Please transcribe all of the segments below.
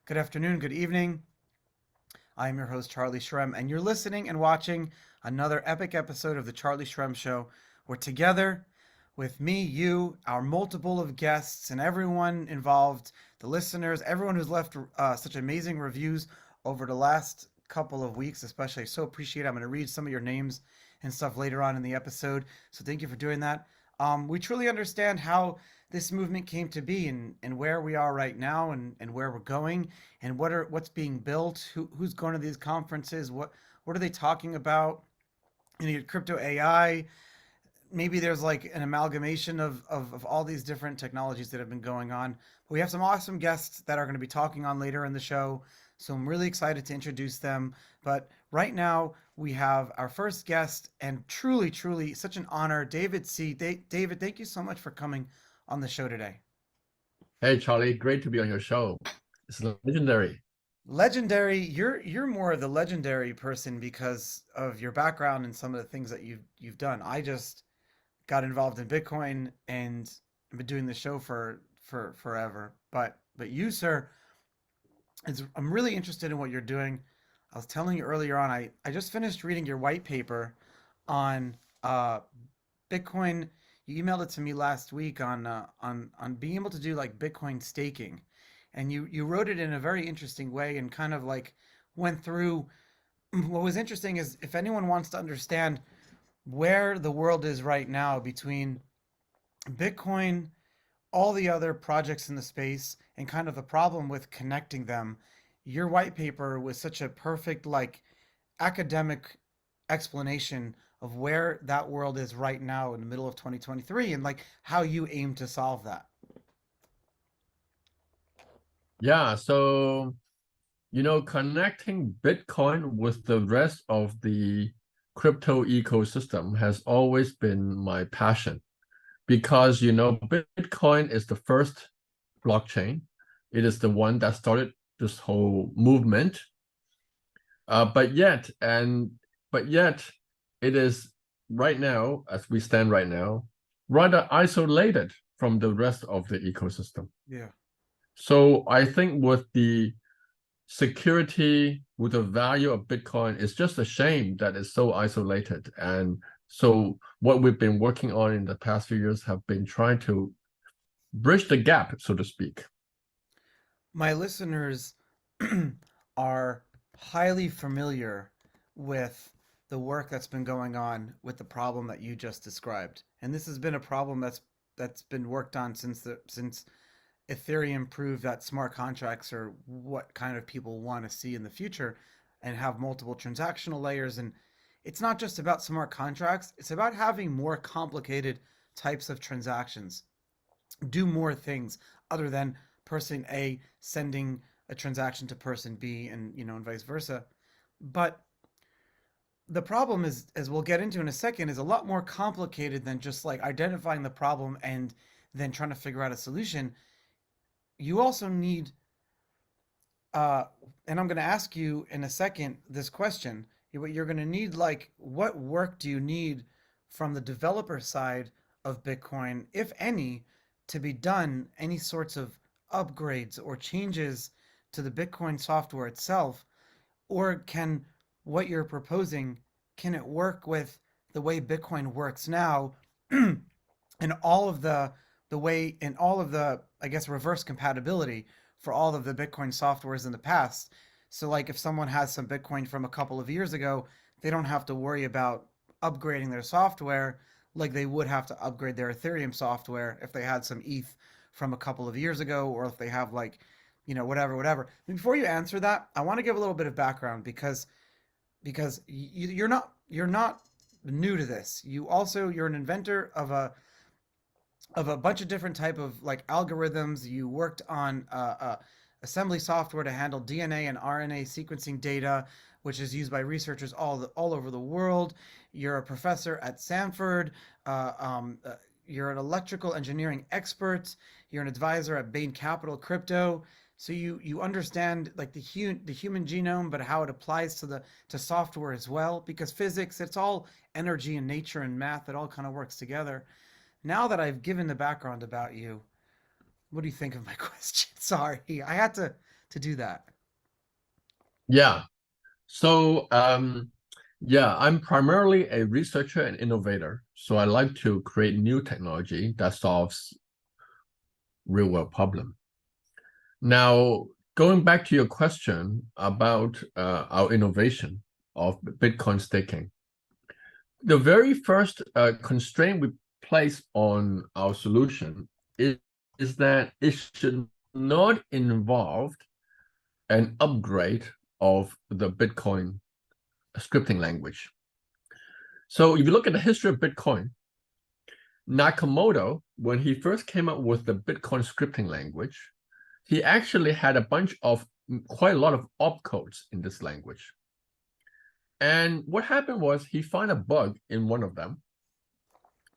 good afternoon, good evening. I am your host, Charlie Shrem, and you're listening and watching another epic episode of The Charlie Shrem Show, where together with me, you, our multiple of guests, and everyone involved, the listeners, everyone who's left such amazing reviews over the last couple of weeks, especially. I so appreciate it. I'm going to read some of your names and stuff later on in the episode. So thank you for doing that. We truly understand how this movement came to be and where we are right now and where we're going and what's being built, who's going to these conferences, what are they talking about? You get crypto AI, maybe there's like an amalgamation of all these different technologies that have been going on. But we have some awesome guests that are going to be talking on later in the show. So I'm really excited to introduce them. But right now we have our first guest and truly, truly such an honor, David Tse. David, thank you so much for coming on the show today. Hey Charlie, great to be on your show. It's legendary. Legendary, you're more of the legendary person because of your background and some of the things that you've done. I just got involved in Bitcoin and been doing the show for forever. But you, sir, I'm really interested in what you're doing. I was telling you earlier on, I just finished reading your white paper on Bitcoin. You emailed it to me last week on being able to do like Bitcoin staking, and you wrote it in a very interesting way and kind of like went through. What was interesting is if anyone wants to understand where the world is right now between Bitcoin, all the other projects in the space, and kind of the problem with connecting them. Your white paper was such a perfect, like, academic explanation of where that world is right now in the middle of 2023 and like how you aim to solve that. Yeah, so connecting Bitcoin with the rest of the crypto ecosystem has always been my passion because Bitcoin is the first blockchain. It is the one that started this whole movement. But yet it is right now, as we stand right now, rather isolated from the rest of the ecosystem. Yeah. So I think with the security, with the value of Bitcoin, it's just a shame that it's so isolated. And so what we've been working on in the past few years have been trying to bridge the gap, so to speak. My listeners are highly familiar with the work that's been going on with the problem that you just described. And this has been a problem that's been worked on since Ethereum proved that smart contracts are what kind of people want to see in the future and have multiple transactional layers. And it's not just about smart contracts, it's about having more complicated types of transactions, do more things other than person A sending a transaction to person B and vice versa. But the problem is, as we'll get into in a second, is a lot more complicated than just like identifying the problem and then trying to figure out a solution. You also need, uh, and I'm going to ask you in a second this question. You're going to need, like, what work do you need from the developer side of Bitcoin, if any, to be done, any sorts of upgrades or changes to the Bitcoin software itself? Or can what you're proposing, can it work with the way Bitcoin works now and all of the way and all of the, I guess, reverse compatibility for all of the Bitcoin softwares in the past. So like if someone has some Bitcoin from a couple of years ago, they don't have to worry about upgrading their software like they would have to upgrade their Ethereum software if they had some ETH from a couple of years ago, or if they have like, whatever. Before you answer that, I want to give a little bit of background because you're not new to this. You're an inventor of a bunch of different type of like algorithms. You worked on assembly software to handle DNA and RNA sequencing data, which is used by researchers all over the world. You're a professor at Stanford. Uh, um, uh, you're an electrical engineering expert. You're an advisor at Bain Capital Crypto. So you understand like the human genome, but how it applies to software as well. Because physics, it's all energy and nature and math. It all kind of works together. Now that I've given the background about you, what do you think of my question? Sorry, I had to to do that? Yeah. So, yeah, I'm primarily a researcher and innovator. So I like to create new technology that solves real world problem. Now, going back to your question about our innovation of Bitcoin staking, the very first constraint we place on our solution is that it should not involve an upgrade of the Bitcoin scripting language. So if you look at the history of Bitcoin, Nakamoto, when he first came up with the Bitcoin scripting language, he actually had a bunch of quite a lot of opcodes in this language. And what happened was he found a bug in one of them.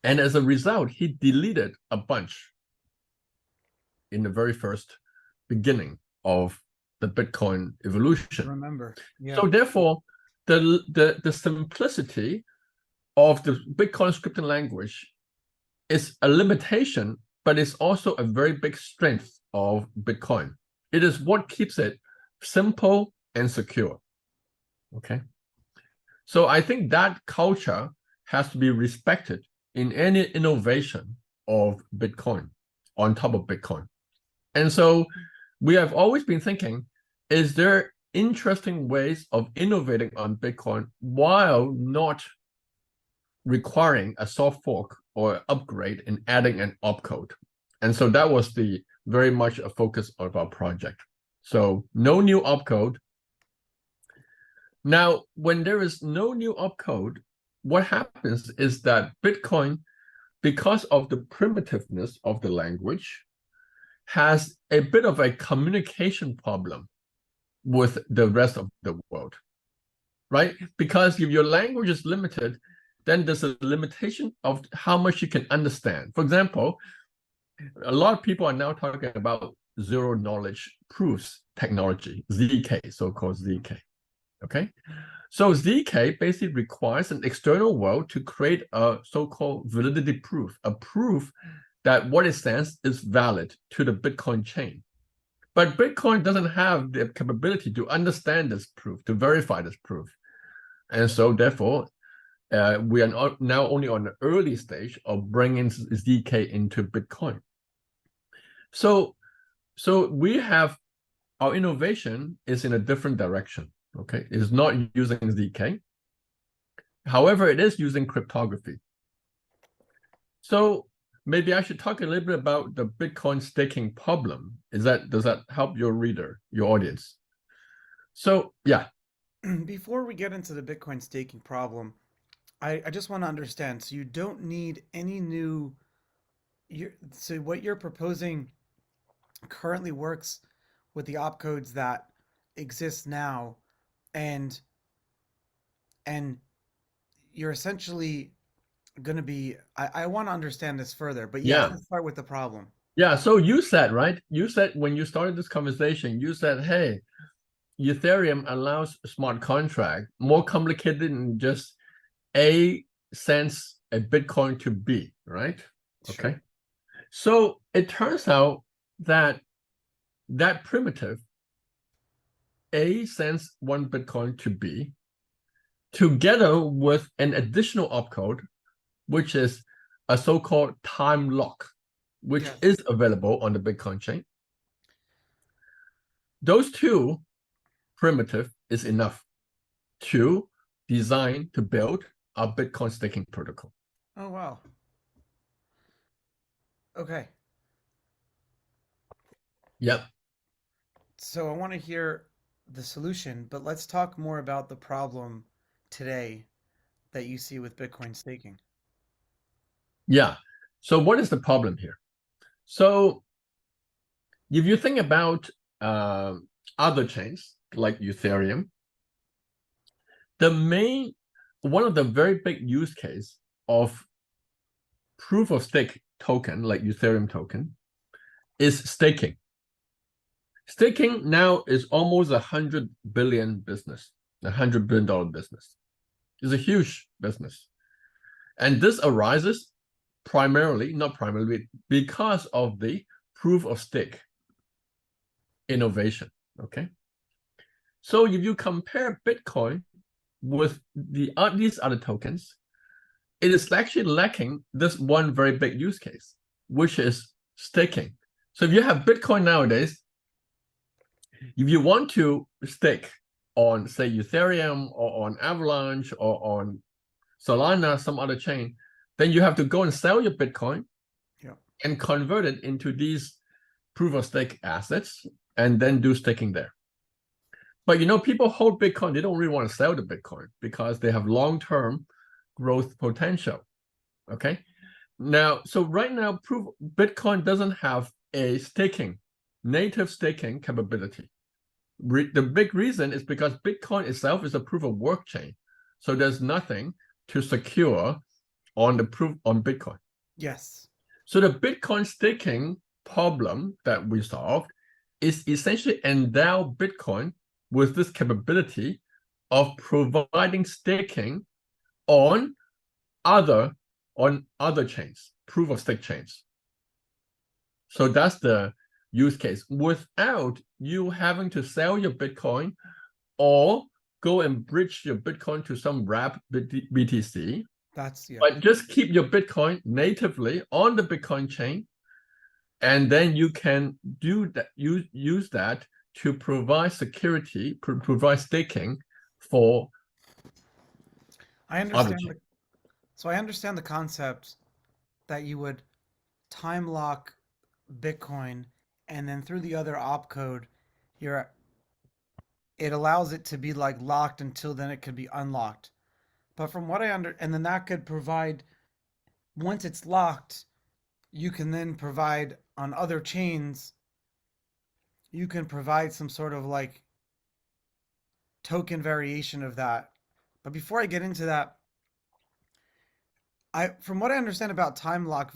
And as a result, he deleted a bunch in the very first beginning of the Bitcoin evolution. Remember, yeah. So therefore, the simplicity of the Bitcoin scripting language is a limitation, but it's also a very big strength of Bitcoin. It is what keeps it simple and secure. Okay. So I think that culture has to be respected in any innovation of Bitcoin on top of Bitcoin. And so we have always been thinking, is there interesting ways of innovating on Bitcoin while not requiring a soft fork or upgrade and adding an opcode? And so that was the very much a focus of our project. So no new opcode. Now, when there is no new opcode, what happens is that Bitcoin, because of the primitiveness of the language, has a bit of a communication problem with the rest of the world, right? Because if your language is limited, then there's a limitation of how much you can understand. For example, a lot of people are now talking about zero knowledge proofs technology, ZK, so-called ZK, okay? So ZK basically requires an external world to create a so-called validity proof, a proof that what it says is valid to the Bitcoin chain. But Bitcoin doesn't have the capability to understand this proof, to verify this proof. And so therefore, we are now only on the early stage of bringing ZK into Bitcoin. So we have our innovation is in a different direction. Okay, it is not using ZK. However, it is using cryptography. So maybe I should talk a little bit about the Bitcoin staking problem. Does that help your reader, your audience? So yeah. Before we get into the Bitcoin staking problem, I just want to understand. So you don't need any new. So what you're proposing currently works with the opcodes that exist now, and and you're essentially going to be. I want to understand this further, but yes, Yeah. let's start with the problem. Yeah. So you said, right? You said when you started this conversation, you said, hey, Ethereum allows smart contract more complicated than just A sends a Bitcoin to B, right? Sure. Okay. So it turns out that that primitive A sends one Bitcoin to B together with an additional opcode, which is a so-called time lock, which Yes. is available on the Bitcoin chain. Those two primitive is enough to design, to build a Bitcoin staking protocol. Oh wow. Okay. Yep. So I want to hear the solution, but let's talk more about the problem today that you see with Bitcoin staking. Yeah. So what is the problem here? So if you think about uh, other chains like Ethereum, one of the very big use case of proof of stake token like Ethereum token is staking. Staking now is almost $100 billion business, $100 billion business. It's a huge business. And this arises not primarily, because of the proof of stake innovation. Okay. So if you compare Bitcoin with these other tokens, it is actually lacking this one very big use case, which is staking. So if you have Bitcoin nowadays, if you want to stake on, say, Ethereum or on Avalanche or on Solana, some other chain, then you have to go and sell your Bitcoin and convert it into these proof of stake assets and then do staking there. But people hold Bitcoin, they don't really want to sell the Bitcoin because they have long-term growth potential. Okay. Now, so right now, Bitcoin doesn't have a native staking capability. The big reason is because Bitcoin itself is a proof of work chain. So there's nothing to secure on Bitcoin. Yes. So the Bitcoin staking problem that we solved is essentially endow Bitcoin with this capability of providing staking on other chains, proof of stake chains. So that's the use case without you having to sell your Bitcoin or go and bridge your Bitcoin to some wrap BTC. But just keep your Bitcoin natively on the Bitcoin chain, and then you can do that. Use that to provide security, provide staking for. I understand. So I understand the concept that you would time lock Bitcoin, and then through the other opcode, it allows it to be like locked until then it could be unlocked. But from what and then that could provide, once it's locked, you can then provide on other chains, you can provide some sort of like token variation of that. But before I get into that, from what I understand about time lock,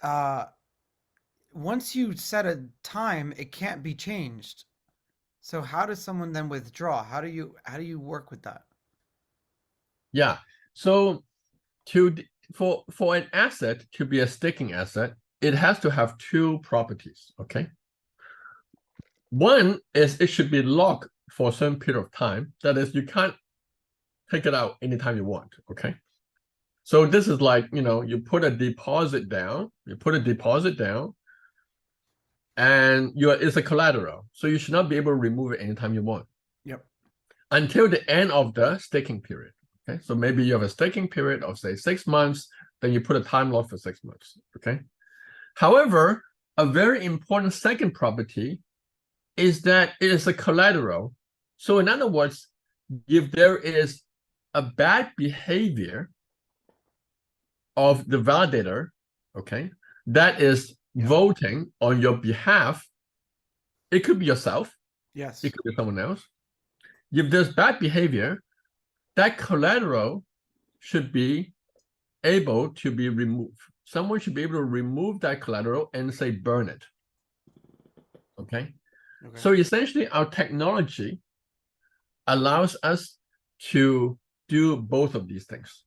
uh, once you set a time, it can't be changed. So how does someone then withdraw? How do you work with that? Yeah. So for an asset to be a staking asset, it has to have two properties. Okay. One is it should be locked for a certain period of time. That is, you can't take it out anytime you want. Okay. So this is like, you put a deposit down, and it's a collateral. So you should not be able to remove it anytime you want. Yep. Until the end of the staking period. Okay. So maybe you have a staking period of, say, 6 months, then you put a time lock for 6 months. Okay. However, a very important second property is that it is a collateral. So in other words, if there is a bad behavior of the validator, okay, that is voting on your behalf, it could be yourself. Yes. It could be someone else. If there's bad behavior, that collateral should be able to be removed. Someone should be able to remove that collateral and, say, burn it. Okay. So essentially, our technology allows us to do both of these things.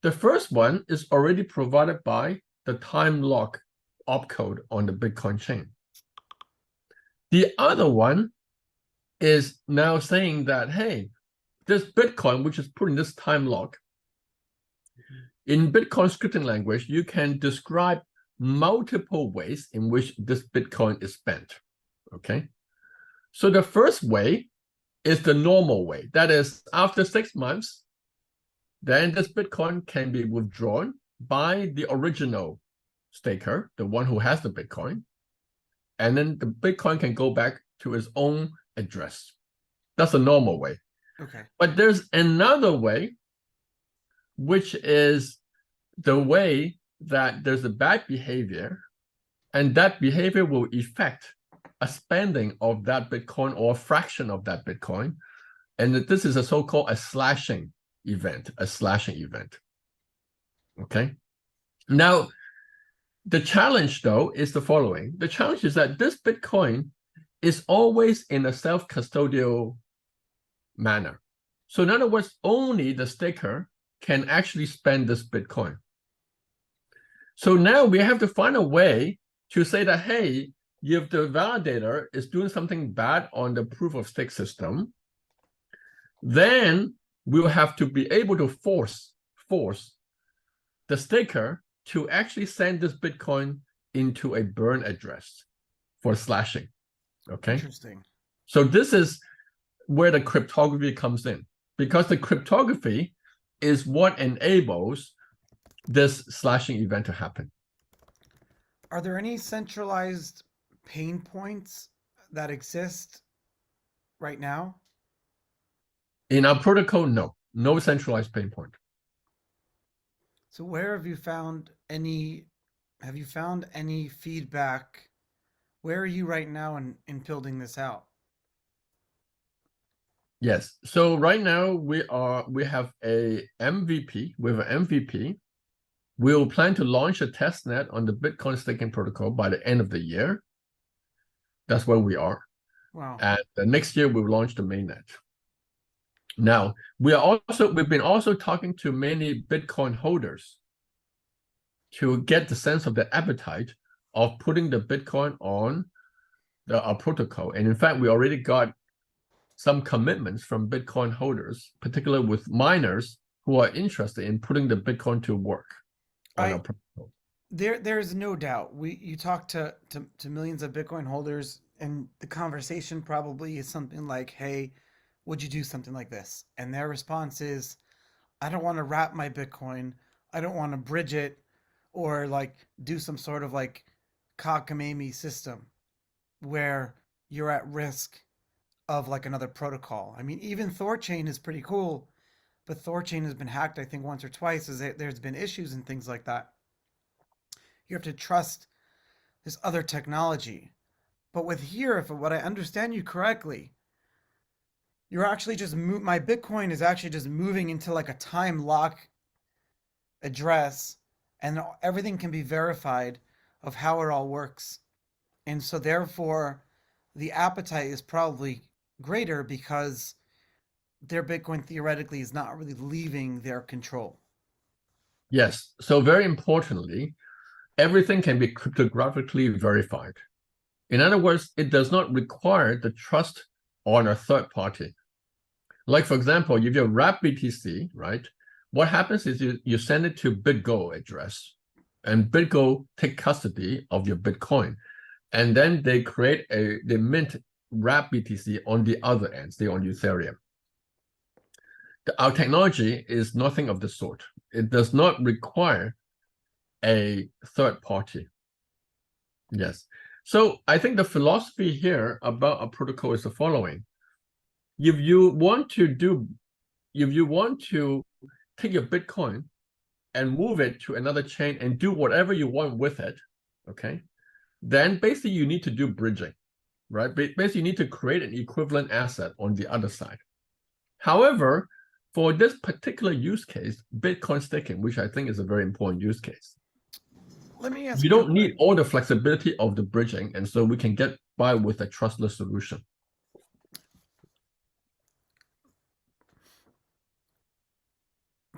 The first one is already provided by the time lock opcode on the Bitcoin chain. The other one is now saying that, hey, this Bitcoin, which is putting this time lock, in Bitcoin scripting language, you can describe multiple ways in which this Bitcoin is spent. Okay. So the first way is the normal way. That is, after 6 months, then this Bitcoin can be withdrawn by the original staker, the one who has the Bitcoin, and then the Bitcoin can go back to its own address. That's the normal way. Okay. But there's another way, which is the way that there's a bad behavior, and that behavior will affect a spending of that Bitcoin or a fraction of that Bitcoin. And this is a so-called a slashing event. Okay. Now, the challenge, though, is the following. The challenge is that this Bitcoin is always in a self-custodial manner. So in other words, only the staker can actually spend this Bitcoin. So now we have to find a way to say that, hey, if the validator is doing something bad on the proof of stake system, then we'll have to be able to force the staker to actually send this Bitcoin into a burn address for slashing. Okay. Interesting. So this is where the cryptography comes in, because the cryptography is what enables this slashing event to happen. Are there any centralized pain points that exist right now? In our protocol, no centralized pain point. So where have you found any feedback? Where are you right now in building this out? Yes. So right now we have a MVP. We have an MVP. We'll plan to launch a testnet on the Bitcoin staking protocol by the end of the year. That's where we are. Wow. And the next year we'll launch the mainnet. Now we've been also talking to many Bitcoin holders to get the sense of the appetite of putting the Bitcoin on our protocol. And in fact, we already got some commitments from Bitcoin holders, particularly with miners who are interested in putting the Bitcoin to work on our protocol. There's no doubt. You talk to millions of Bitcoin holders, and the conversation probably is something like, "Hey, would you do something like this?" And their response is, "I don't want to wrap my Bitcoin. I don't want to bridge it, or like do some sort of like cockamamie system where you're at risk of like another protocol." I mean, even Thorchain is pretty cool, but Thorchain has been hacked, I think, once or twice. There's been issues and things like that. You have to trust this other technology. But with here, if what I understand you correctly, you're actually just my Bitcoin is actually just moving into like a time lock address, and everything can be verified of how it all works. And so therefore, the appetite is probably greater because their Bitcoin theoretically is not really leaving their control. Yes. So very importantly, everything can be cryptographically verified. In other words, it does not require the trust on a third party. Like, for example, if you wrap BTC, right, what happens is you send it to BitGo address, and BitGo take custody of your Bitcoin. And then they mint wrap BTC on the other end, say on Ethereum. Our technology is nothing of the sort. It does not require a third party. Yes. So I think the philosophy here about a protocol is the following. If you want to take your Bitcoin and move it to another chain and do whatever you want with it, okay, then basically you need to do bridging, right? Basically you need to create an equivalent asset on the other side. However, for this particular use case, Bitcoin staking, which I think is a very important use case, Let me ask you don't need all the flexibility of the bridging, and so we can get by with a trustless solution.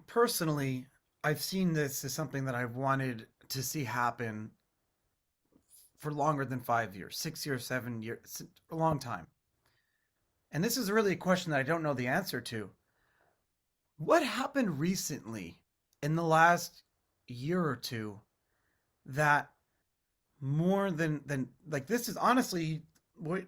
Personally, I've seen this as something that I've wanted to see happen for longer than 5 years, 6 years, 7 years, a long time. And this is really a question that I don't know the answer to. What happened recently in the last year or two that more than like this is honestly when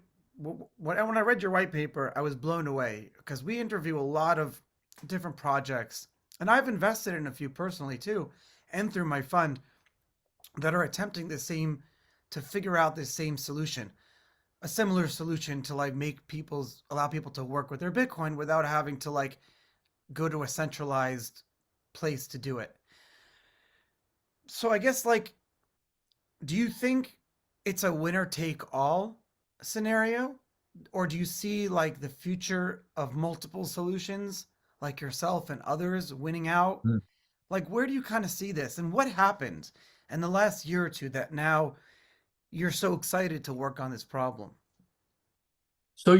I read your white paper, I was blown away because we interview a lot of different projects, and I've invested in a few personally too, and through my fund that are attempting to figure out this same solution, a similar solution to like allow people to work with their Bitcoin without having to like go to a centralized place to do it. So I guess like, do you think it's a winner take all scenario? Or do you see like the future of multiple solutions like yourself and others winning out? Mm. Like, where do you kind of see this? And what happened in the last year or two that now you're so excited to work on this problem? So,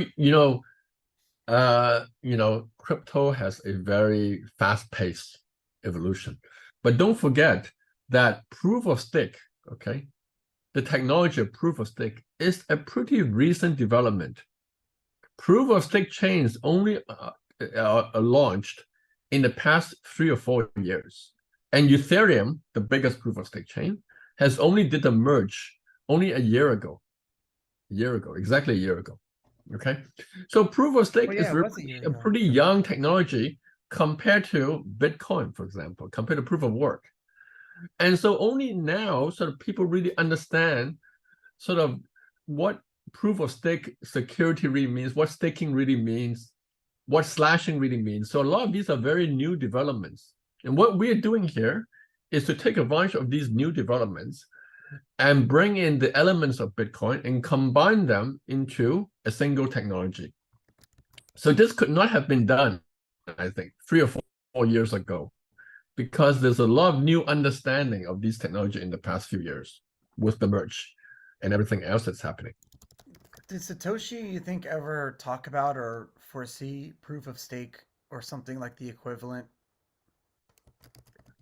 crypto has a very fast-paced evolution. But don't forget that proof of stake, okay, the technology of proof of stake is a pretty recent development. Proof of stake chains only launched in the past 3 or 4 years. And Ethereum, the biggest proof of stake chain, has only did a merge only a year ago. Exactly a year ago. Okay. So proof of stake Well, yeah, is it was a really year a ago. pretty young technology compared to Bitcoin, for example, compared to proof of work. And so only now sort of people really understand sort of what proof of stake security really means, what staking really means, what slashing really means. So a lot of these are very new developments. And what we're doing here is to take advantage of these new developments and bring in the elements of Bitcoin and combine them into a single technology. So this could not have been done, I think, 3 or 4 years ago, because there's a lot of new understanding of these technology in the past few years with the merge and everything else that's happening. Did Satoshi, you think, ever talk about or foresee proof of stake or something like the equivalent?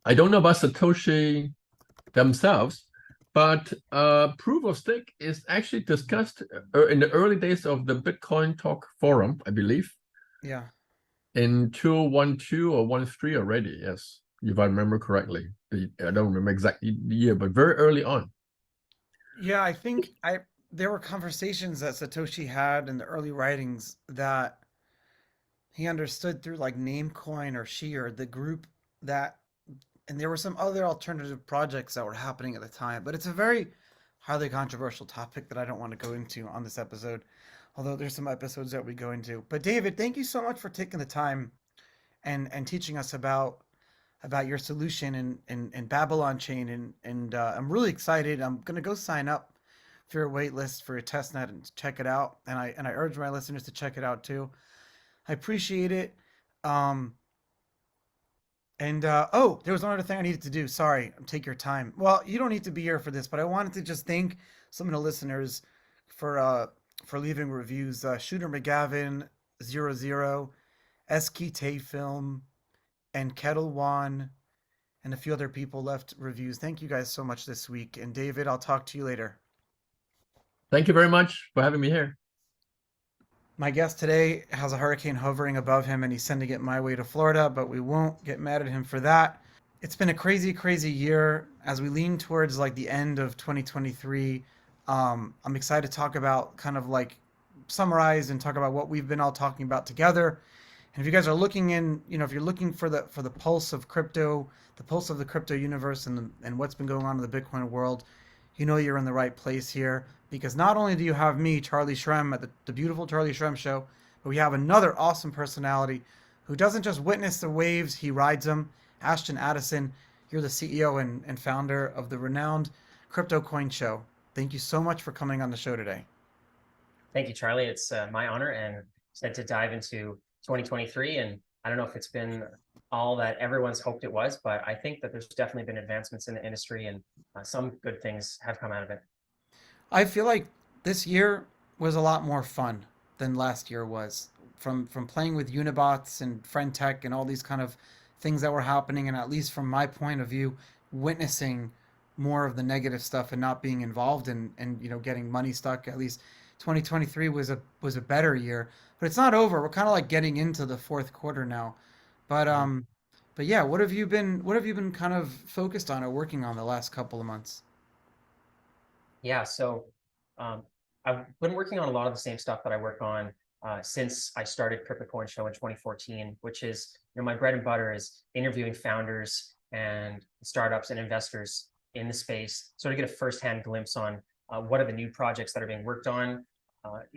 I don't know about Satoshi themselves, but proof of stake is actually discussed in the early days of the Bitcoin Talk forum, I believe, Yeah. in 2012 or 13 already. Yes, if I remember correctly. I don't remember exactly the year, but very early on. Yeah, I think I there were conversations that Satoshi had in the early writings that he understood through like Namecoin or Sheer, the group that, and there were some other alternative projects that were happening at the time. But it's a very highly controversial topic that I don't want to go into on this episode, although there's some episodes that we go into. But David, thank you so much for taking the time and teaching us about your solution and Babylon chain and I'm really excited. I'm gonna go sign up for your wait list for your testnet and check it out. And I urge my listeners to check it out too. I appreciate it. Um, and oh, there was one other thing I needed to do. Sorry, take your time. Well, you don't need to be here for this, but I wanted to just thank some of the listeners for uh for leaving reviews. Shooter McGavin 00, Eskite Film, and Kettle One, and a few other people left reviews. Thank you guys so much this week. And David, I'll talk to you later. Thank you very much for having me here. My guest today has a hurricane hovering above him and he's sending it my way to Florida, but we won't get mad at him for that. It's been a crazy, crazy year as we lean towards like the end of 2023. I'm excited to talk about kind of like summarize and talk about what we've been all talking about together. And if you guys are looking in, if you're looking for the pulse of crypto, the pulse of the crypto universe and what's been going on in the Bitcoin world, you're in the right place here because not only do you have me, Charlie Shrem, at the beautiful Charlie Shrem show, but we have another awesome personality who doesn't just witness the waves, he rides them. Ashton Addison, you're the CEO and founder of the renowned Crypto Coin Show. Thank you so much for coming on the show today. Thank you, Charlie. It's my honor and excited to dive into 2023. And I don't know if it's been all that everyone's hoped it was, but I think that there's definitely been advancements in the industry and some good things have come out of it. I feel like this year was a lot more fun than last year was. From playing with Unibots and Friend Tech and all these kind of things that were happening, and at least from my point of view, witnessing more of the negative stuff and not being involved and getting money stuck. At least 2023 was a better year, but it's not over. We're kind of like getting into the fourth quarter now. But but yeah, what have you been kind of focused on or working on the last couple of months? Yeah, so um, I've been working on a lot of the same stuff that I work on since I started Crypto Coin Show in 2014, which is, my bread and butter is interviewing founders and startups and investors in the space, sort of get a firsthand glimpse on what are the new projects that are being worked on,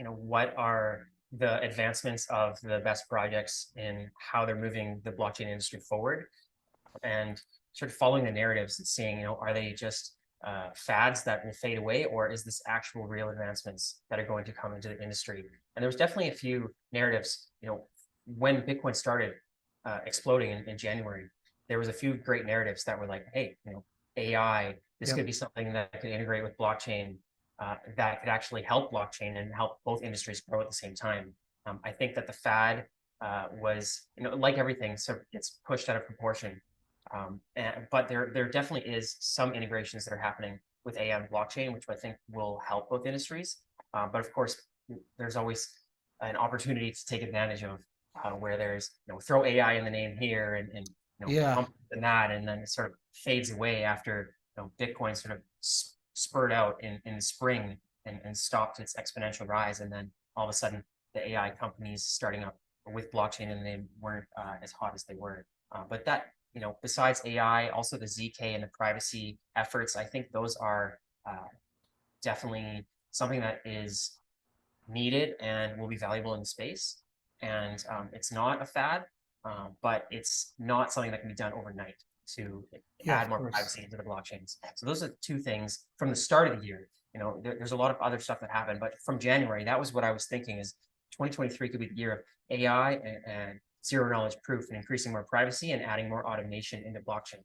what are the advancements of the best projects in how they're moving the blockchain industry forward, and sort of following the narratives and seeing, are they just fads that will fade away, or is this actual real advancements that are going to come into the industry? And there was definitely a few narratives, when Bitcoin started exploding in January, there was a few great narratives that were like, hey, AI, this Yep. could be something that could integrate with blockchain, that could actually help blockchain and help both industries grow at the same time. I think that the fad was, like everything, so it's pushed out of proportion. But there definitely is some integrations that are happening with AI and blockchain, which I think will help both industries. But of course, there's always an opportunity to take advantage of where there's, throw AI in the name here and Yeah. pump and that, and then it sort of fades away after Bitcoin sort of spurred out in the spring and stopped its exponential rise, and then all of a sudden the AI companies starting up with blockchain and they weren't as hot as they were. But that, besides AI, also the ZK and the privacy efforts, I think those are definitely something that is needed and will be valuable in the space. And it's not a fad, but it's not something that can be done overnight to add more privacy into the blockchains. So those are two things from the start of the year. There's a lot of other stuff that happened, but from January, that was what I was thinking is 2023 could be the year of AI and zero knowledge proof and increasing more privacy and adding more automation into blockchain.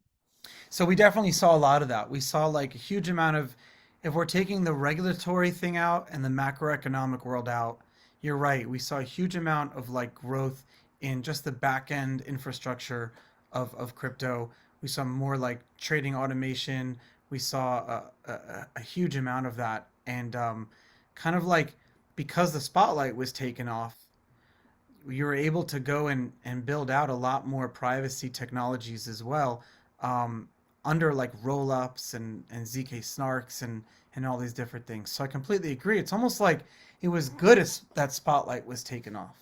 So we definitely saw a lot of that. We saw like a huge amount of, if we're taking the regulatory thing out and the macroeconomic world out, you're right. We saw a huge amount of like growth in just the back end infrastructure of crypto. We saw more like trading automation. We saw a huge amount of that. And kind of like because the spotlight was taken off, you were able to go and build out a lot more privacy technologies as well, um, under like roll-ups and ZK snarks and all these different things. So I completely agree. It's almost like it was good as that spotlight was taken off.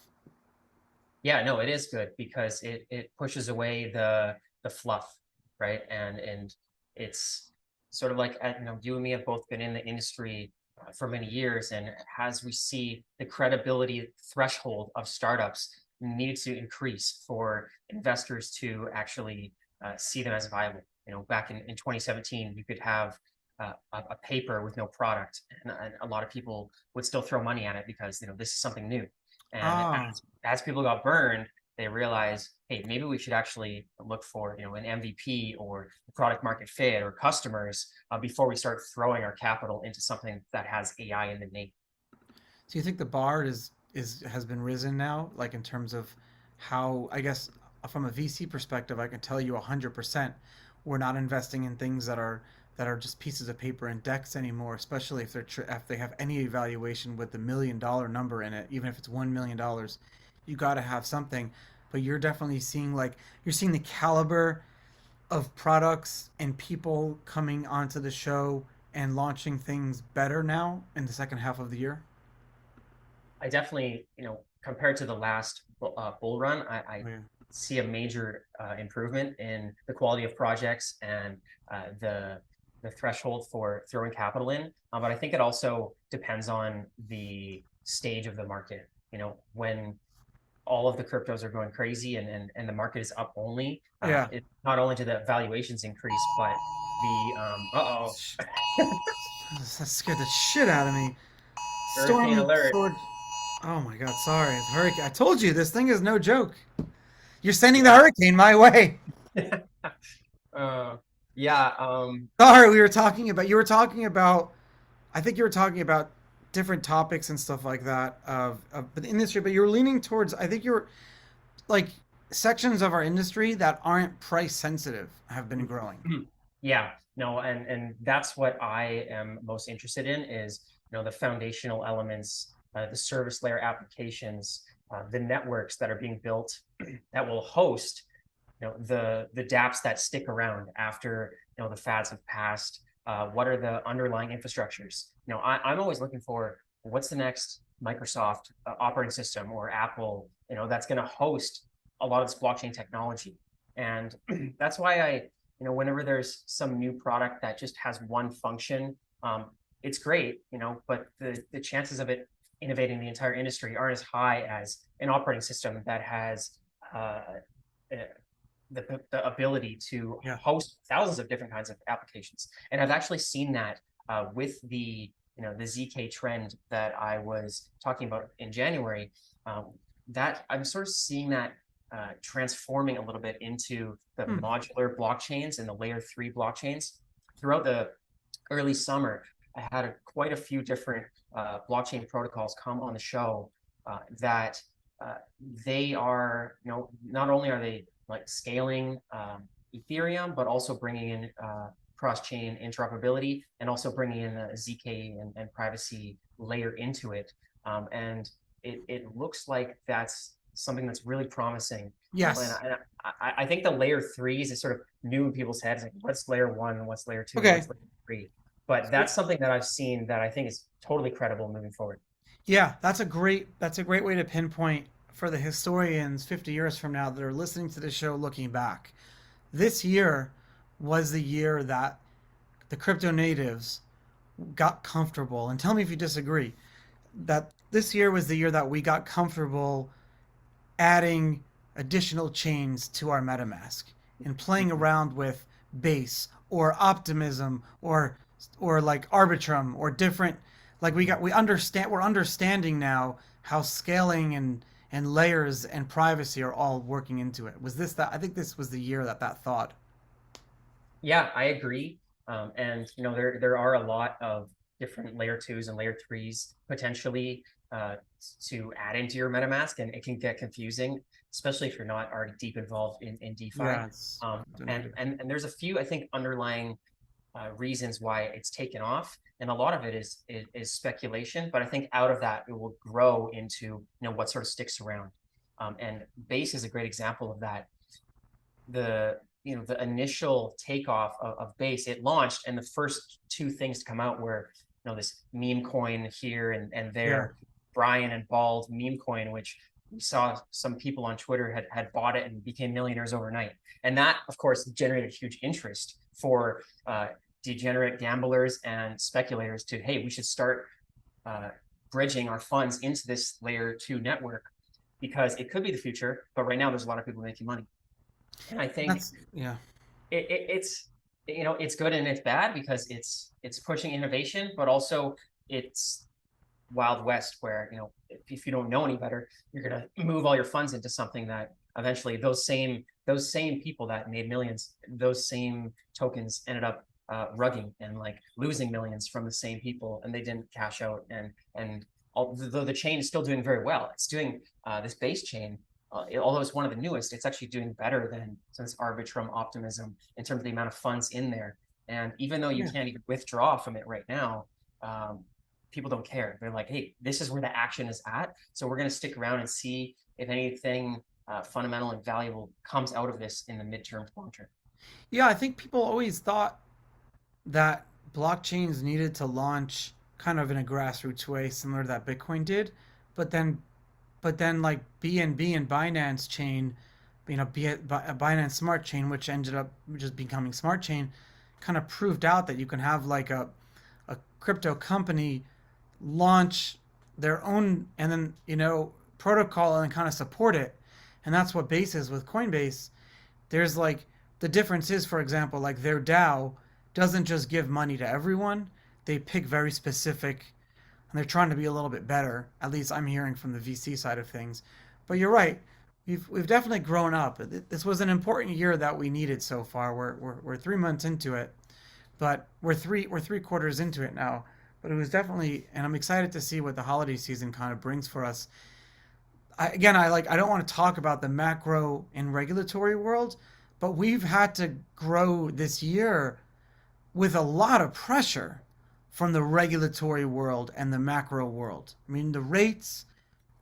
Yeah, no, it is good because it pushes away the fluff, right? And it's sort of like, you and me have both been in the industry for many years, and as we see the credibility threshold of startups need to increase for investors to actually see them as viable. Back in 2017, you could have a paper with no product, and a lot of people would still throw money at it because this is something new. And Ah, as people got burned, they realized, hey, maybe we should actually look for an MVP or product market fit or customers before we start throwing our capital into something that has AI in the name. so you think the bar is has been risen now, like in terms of how, I guess, from a VC perspective, I can tell you 100% we're not investing in things that are just pieces of paper and decks anymore, especially if if they have any evaluation with the $1 million number in it, even if it's $1 million, you got to have something. But you're definitely seeing like you're seeing the caliber of products and people coming onto the show and launching things better now in the second half of the year. I definitely, compared to the last bull run, I Oh, yeah. see a major improvement in the quality of projects and the threshold for throwing capital in. But I think it also depends on the stage of the market. When all of the cryptos are going crazy and the market is up only, Yeah. it not only do the valuations increase, but the That scared the shit out of me. hurricane alert. Sword. Oh my god, sorry. It's hurricane. I told you this thing is no joke. You're sending the Yeah. hurricane my way. uh, yeah. Sorry, you were talking about, I think you were talking about different topics and stuff like that of the industry, but you were leaning towards, I think you're like sections of our industry that aren't price sensitive have been growing. Yeah, no, and that's what I am most interested in is, the foundational elements, the service layer applications, the networks that are being built that will host, the dApps that stick around after, the fads have passed. What are the underlying infrastructures? I'm always looking for what's the next Microsoft operating system or Apple, that's going to host a lot of this blockchain technology. And that's why whenever there's some new product that just has one function, it's great, but the chances of it innovating the entire industry aren't as high as an operating system that has uh, the ability to Yeah. host thousands of different kinds of applications. And I've actually seen that with the ZK trend that I was talking about in January, that I'm sort of seeing that transforming a little bit into the Hmm. modular blockchains and the layer 3 blockchains. Throughout the early summer, I had quite a few different blockchain protocols come on the show that they are, not only are they like scaling Ethereum, but also bringing in cross-chain interoperability, and also bringing in a ZK and privacy layer into it. And it looks like that's something that's really promising. Yes. And I think the layer threes is sort of new in people's heads. Like, what's layer one? What's layer two? Okay. What's layer three? But that's something that I've seen that I think is totally credible moving forward. Yeah, that's a great way to pinpoint for the historians 50 years from now that are listening to the show looking back. This year was the year that the crypto natives got comfortable. And tell me if you disagree. That this year was the year that we got comfortable adding additional chains to our MetaMask and playing around with Base or Optimism or like Arbitrum or different, like we're understanding now how scaling and layers and privacy are all working into it. Was this that? I think this was the year that thought. Yeah, I agree. And there are a lot of different layer twos and layer threes potentially to add into your MetaMask, and it can get confusing, especially if you're not already deep involved in DeFi. Yeah, it's And there's a few, I think, underlying reasons why it's taken off, and a lot of it is speculation. But I think out of that, it will grow into what sort of sticks around. And Base is a great example of that. The initial takeoff of Base, it launched, and the first two things to come out were this meme coin here and there, Brian and Bald meme coin, which we saw some people on Twitter had bought it and became millionaires overnight. And that, of course, generated huge interest for degenerate gamblers and speculators to, hey, we should start bridging our funds into this layer two network because it could be the future. But right now, there's a lot of people making money. And I think it's good and it's bad because it's pushing innovation, but also it's Wild West where if you don't know any better, you're gonna move all your funds into something that eventually those same people that made millions, those same tokens ended up rugging and like losing millions from the same people, and they didn't cash out. And although the chain is still doing very well, it's doing this Base chain. Although it's one of the newest, it's actually doing better than since Arbitrum Optimism in terms of the amount of funds in there. And even though you can't even withdraw from it right now, people don't care. They're like, hey, this is where the action is at. So we're going to stick around and see if anything fundamental and valuable comes out of this in the midterm to long term. Yeah, I think people always thought that blockchains needed to launch kind of in a grassroots way, similar to that Bitcoin did, but then like BNB and Binance chain, Binance Smart Chain, which ended up just becoming Smart Chain, kind of proved out that you can have like a crypto company launch their own and then protocol and kind of support it, and that's what Base is with Coinbase. There's like the difference is, for example, like their DAO doesn't just give money to everyone. They pick very specific, and they're trying to be a little bit better. At least I'm hearing from the VC side of things. But you're right. We've definitely grown up. This was an important year that we needed so far. We're 3 months into it, but we're three quarters into it now. But it was definitely, and I'm excited to see what the holiday season kind of brings for us. I don't want to talk about the macro and regulatory world, but we've had to grow this year with a lot of pressure from the regulatory world and the macro world. I mean, the rates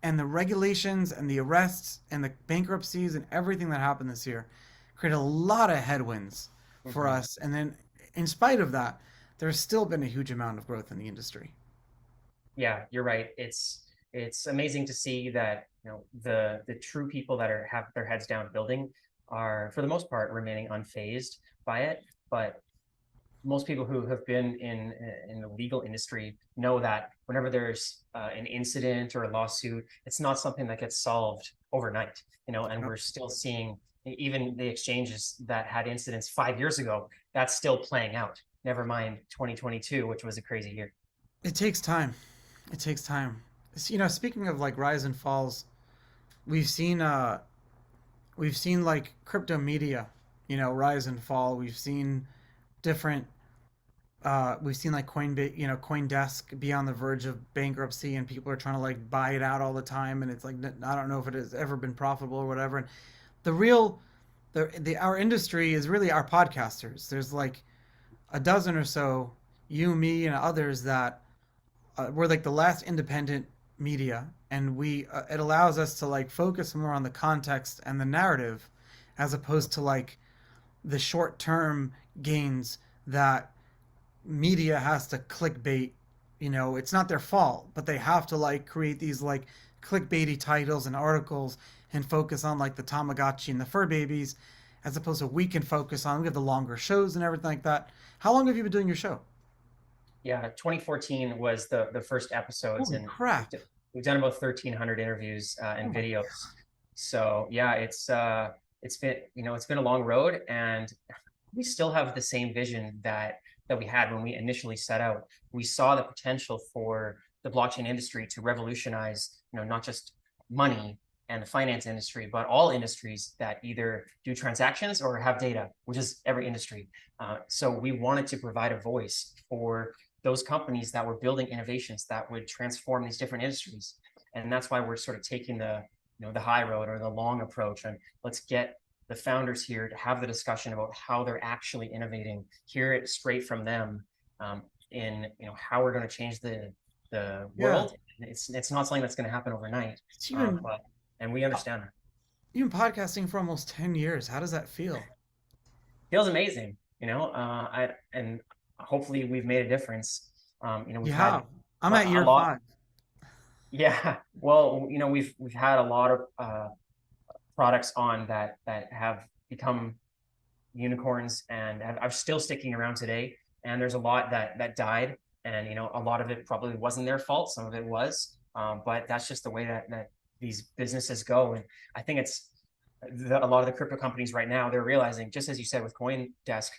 and the regulations and the arrests and the bankruptcies and everything that happened this year created a lot of headwinds for us. And then, in spite of that, there's still been a huge amount of growth in the industry. Yeah, you're right. It's amazing to see that the true people that have their heads down building are, for the most part, remaining unfazed by it. But most people who have been in the legal industry know that whenever there's an incident or a lawsuit, it's not something that gets solved overnight, and we're still seeing even the exchanges that had incidents 5 years ago, that's still playing out. Never mind 2022, which was a crazy year. It takes time. It takes time. Speaking of like rise and falls, we've seen like crypto media, rise and fall. We've seen different we've seen like Coinbase, CoinDesk be on the verge of bankruptcy, and people are trying to like buy it out all the time, and it's like I don't know if it has ever been profitable or whatever. And our industry is really our podcasters. There's like a dozen or so, you, me, and others that we're like the last independent media, and we it allows us to like focus more on the context and the narrative, as opposed to like the short term gains that media has to clickbait. You know, it's not their fault, but they have to like create these like clickbaity titles and articles and focus on like the Tamagotchi and the fur babies, as opposed to we can focus on we have the longer shows and everything like that. How long have you been doing your show? Yeah, 2014 was the first episodes, Holy and crap! we've done about 1,300 interviews Oh and my videos. So yeah, it's been, it's been a long road, and we still have the same vision that we had when we initially set out. We saw the potential for the blockchain industry to revolutionize, not just money and the finance industry, but all industries that either do transactions or have data, which is every industry. So we wanted to provide a voice for those companies that were building innovations that would transform these different industries. And that's why we're sort of taking the high road or the long approach, and let's get the founders here to have the discussion about how they're actually innovating, hear it straight from them, in how we're going to change the Yeah, world. It's not something that's going to happen overnight, it's even but and we understand that. you've been podcasting for almost 10 years. How does that feel? Feels amazing, I and hopefully we've made a difference. You We've had have. I'm at a year lot. 5. Yeah, well, we've had a lot of products on that have become unicorns and are still sticking around today. And there's a lot that died, and a lot of it probably wasn't their fault. Some of it was, but that's just the way that these businesses go. And I think it's a lot of the crypto companies right now, they're realizing, just as you said with CoinDesk,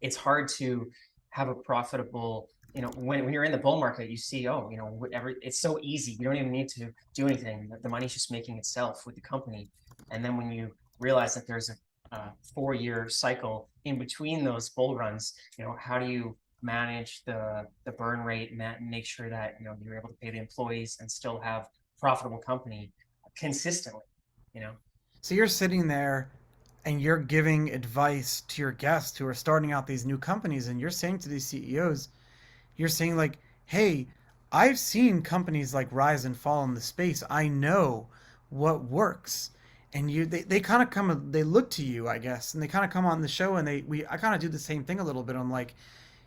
it's hard to have a profitable, when you're in the bull market, you see, oh, whatever, it's so easy, you don't even need to do anything, the money's just making itself with the company. And then when you realize that there's a 4-year cycle in between those bull runs, how do you manage the burn rate and make sure that you're able to pay the employees and still have profitable company consistently, you know So you're sitting there and you're giving advice to your guests who are starting out these new companies, and you're saying to these CEOs, you're saying like, "Hey, I've seen companies like rise and fall in the space. I know what works." And they kind of come, they look to you, I guess, and they kind of come on the show, and I kind of do the same thing a little bit. I'm like,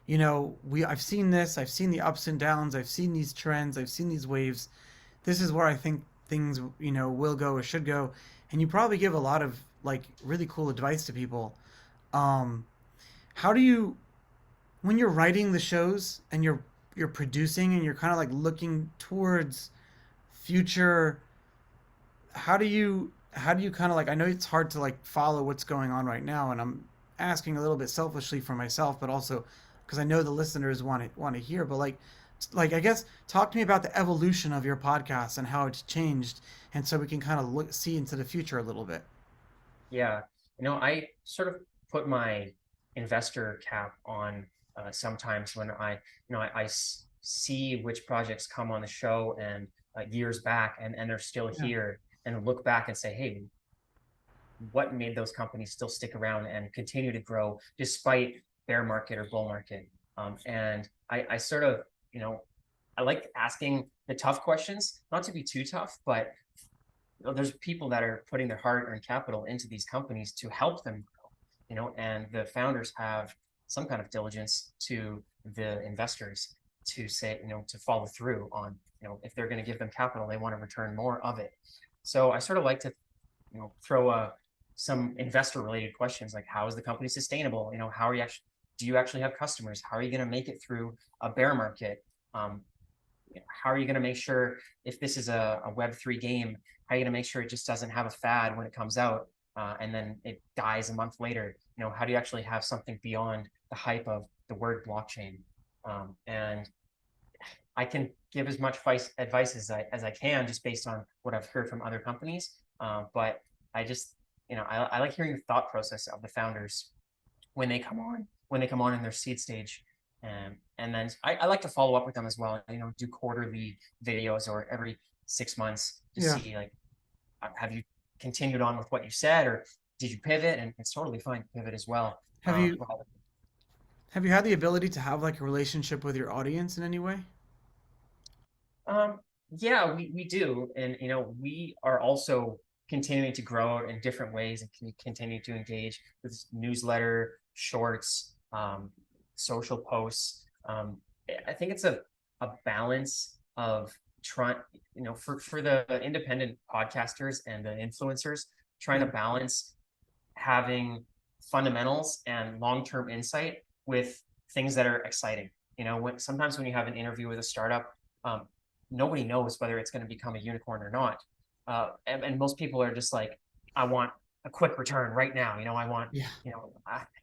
I've seen this, I've seen the ups and downs, I've seen these trends, I've seen these waves. This is where I think things, will go or should go. And you probably give a lot of like really cool advice to people. Um, how do you, when you're writing the shows and you're producing and you're kind of like looking towards future, how do you kind of like, I know it's hard to like follow what's going on right now, and I'm asking a little bit selfishly for myself, but also because I know the listeners want to hear, but like I guess talk to me about the evolution of your podcast and how it's changed, and so we can kind of see into the future a little bit. Yeah, I sort of put my investor cap on, sometimes when I see which projects come on the show and years back, and they're still Yeah. here, and look back and say, hey, what made those companies still stick around and continue to grow despite bear market or bull market? And I sort of, I like asking the tough questions, not to be too tough, but there's people that are putting their hard-earned capital into these companies to help them grow, and the founders have some kind of diligence to the investors to say, to follow through on, if they're going to give them capital, they want to return more of it. So I sort of like to, throw some investor related questions, like how is the company sustainable? How are you actually, do you actually have customers? How are you going to make it through a bear market? How are you going to make sure, if this is a Web3 game, how are you going to make sure it just doesn't have a fad when it comes out, and then it dies a month later? How do you actually have something beyond the hype of the word blockchain? And I can give as much advice as I can, just based on what I've heard from other companies. But I just, I like hearing the thought process of the founders when they come on in their seed stage. And then I like to follow up with them as well, do quarterly videos or every 6 months to Yeah. see, like, have you continued on with what you said, or did you pivot? And it's totally fine to pivot as well. Have you But Have you had the ability to have like a relationship with your audience in any way? Um, yeah, we do. And, we are also continuing to grow in different ways and can continue to engage with newsletter, shorts, social posts. I think it's a balance of trying, for the independent podcasters and the influencers, trying to Yeah. balance having fundamentals and long-term insight with things that are exciting. Sometimes when you have an interview with a startup, um, nobody knows whether it's going to become a unicorn or not. And most people are just like, I want a quick return right now. I want, Yeah.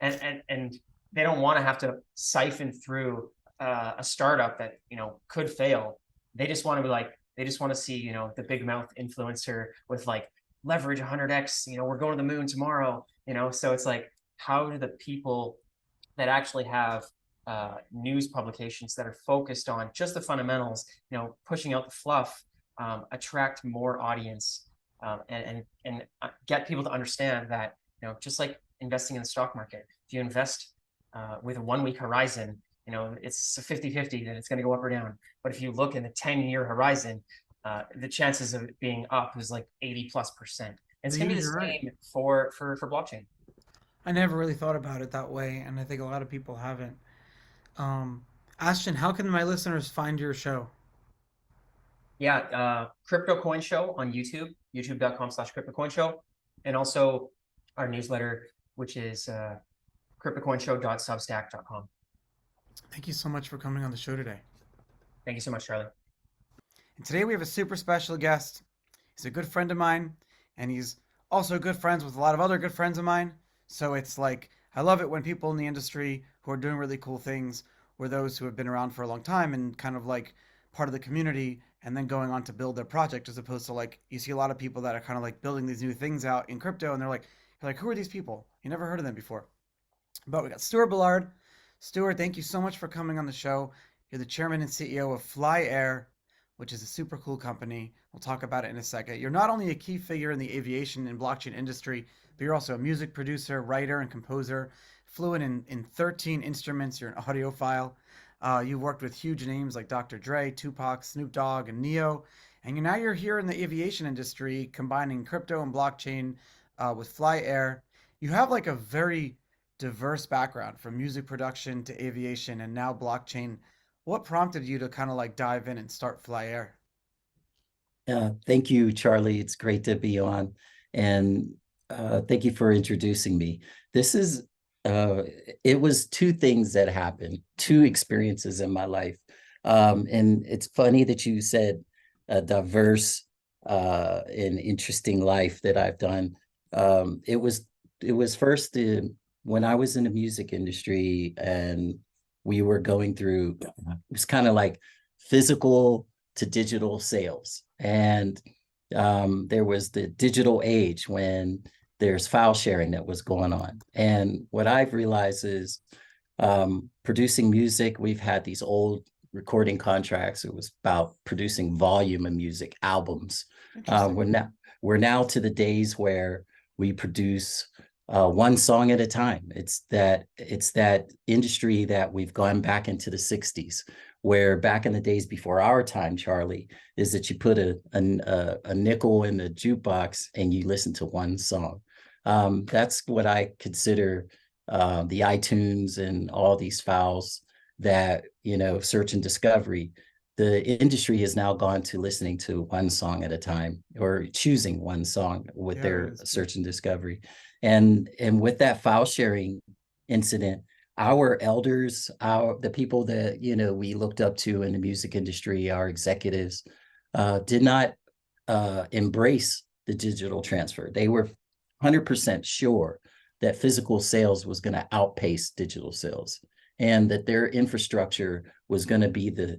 and they don't want to have to siphon through a startup that, could fail. They just want to see, the big mouth influencer with like leverage 100x, we're going to the moon tomorrow, so it's like, how do the people that actually have news publications that are focused on just the fundamentals, pushing out the fluff, attract more audience, and get people to understand that, just like investing in the stock market, if you invest with a 1 week horizon, it's a 50-50 that it's going to go up or down. But if you look in the 10-year horizon, the chances of it being up is like 80+%. And it's going to be the You're right. same for blockchain. I never really thought about it that way, and I think a lot of people haven't. Um, Ashton, how can my listeners find your show? Yeah, Crypto Coin Show on YouTube, youtube.com/CryptoCoinShow, and also our newsletter, which is cryptocoinshow.substack.com. Thank you so much for coming on the show today. Thank you so much, Charlie. And today we have a super special guest. He's a good friend of mine, and he's also good friends with a lot of other good friends of mine. So it's like, I love it when people in the industry who are doing really cool things or those who have been around for a long time and kind of like part of the community and then going on to build their project, as opposed to like, you see a lot of people that are kind of like building these new things out in crypto and you're like, who are these people? You never heard of them before. But we got Stuart Bullard. Stuart, thank you so much for coming on the show. You're the chairman and CEO of Fly Air, which is a super cool company. We'll talk about it in a second. You're not only a key figure in the aviation and blockchain industry, but you're also a music producer, writer, and composer, fluent in 13 instruments. You're an audiophile. You've worked with huge names like Dr. Dre, Tupac, Snoop Dogg, and Neo. And you're here in the aviation industry, combining crypto and blockchain with Fly Air. You have like a very diverse background from music production to aviation and now blockchain. What prompted you to kind of like dive in and start Fly Air? Thank you, Charlie. It's great to be on. And thank you for introducing me. This is, it was two things that happened, two experiences in my life. And it's funny that you said a diverse and interesting life that I've done. It was first when I was in the music industry and we were going through, it was kind of like physical to digital sales. And there was the digital age when there's file sharing that was going on. And what I've realized is producing music, we've had these old recording contracts. It was about producing volume of music, albums. We're now to the days where we produce one song at a time. It's that industry that we've gone back into the 60s, where back in the days before our time, Charlie, is that you put a nickel in the jukebox and you listen to one song. That's what I consider the iTunes and all these files that, search and discovery. The industry has now gone to listening to one song at a time or choosing one song with their search and discovery. And with that file sharing incident, our elders, the people that we looked up to in the music industry, our executives, did not embrace the digital transfer. They were 100% sure that physical sales was going to outpace digital sales, and that their infrastructure was going to be the